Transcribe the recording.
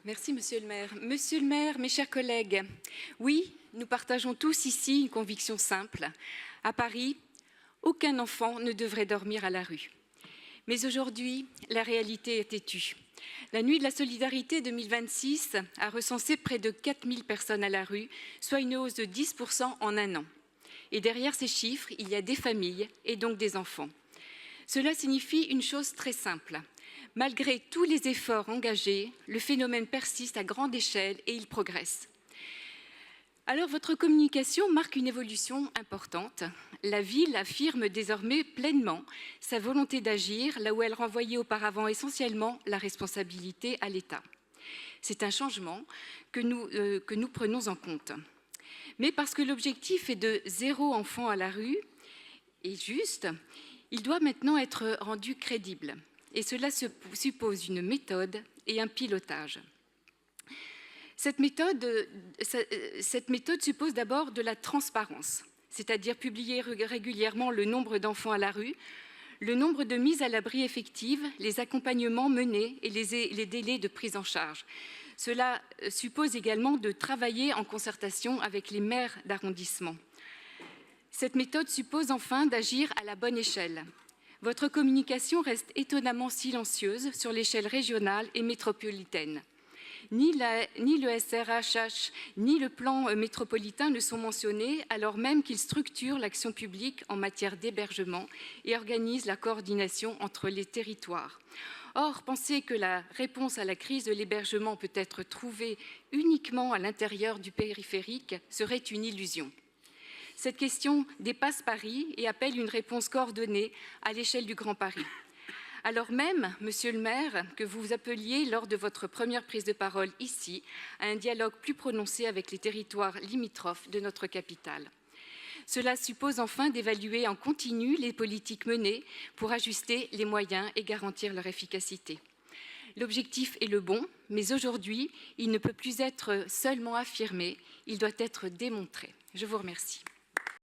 Merci, Monsieur le maire. Monsieur le maire, mes chers collègues, oui, nous partageons tous ici une conviction simple. À Paris, aucun enfant ne devrait dormir à la rue. Mais aujourd'hui, la réalité est têtue. La Nuit de la Solidarité 2026 a recensé près de 4000 personnes à la rue, soit une hausse de 10% en un an. Et derrière ces chiffres, il y a des familles et donc des enfants. Cela signifie une chose très simple. Malgré tous les efforts engagés, le phénomène persiste à grande échelle et il progresse. Alors, votre communication marque une évolution importante. La ville affirme désormais pleinement sa volonté d'agir, là où elle renvoyait auparavant essentiellement la responsabilité à l'État. C'est un changement que nous prenons en compte. Mais parce que l'objectif est de 0 enfant à la rue, et juste, il doit maintenant être rendu crédible. Et cela suppose une méthode et un pilotage. Cette méthode suppose d'abord de la transparence, c'est-à-dire publier régulièrement le nombre d'enfants à la rue, le nombre de mises à l'abri effectives, les accompagnements menés et les délais de prise en charge. Cela suppose également de travailler en concertation avec les maires d'arrondissement. Cette méthode suppose enfin d'agir à la bonne échelle. Votre communication reste étonnamment silencieuse sur l'échelle régionale et métropolitaine. Ni le SRHH, ni le plan métropolitain ne sont mentionnés, alors même qu'ils structurent l'action publique en matière d'hébergement et organisent la coordination entre les territoires. Or, penser que la réponse à la crise de l'hébergement peut être trouvée uniquement à l'intérieur du périphérique serait une illusion. Cette question dépasse Paris et appelle une réponse coordonnée à l'échelle du Grand Paris. Alors même, Monsieur le maire, que vous vous appeliez lors de votre première prise de parole ici à un dialogue plus prononcé avec les territoires limitrophes de notre capitale. Cela suppose enfin d'évaluer en continu les politiques menées pour ajuster les moyens et garantir leur efficacité. L'objectif est le bon, mais aujourd'hui, il ne peut plus être seulement affirmé, il doit être démontré. Je vous remercie.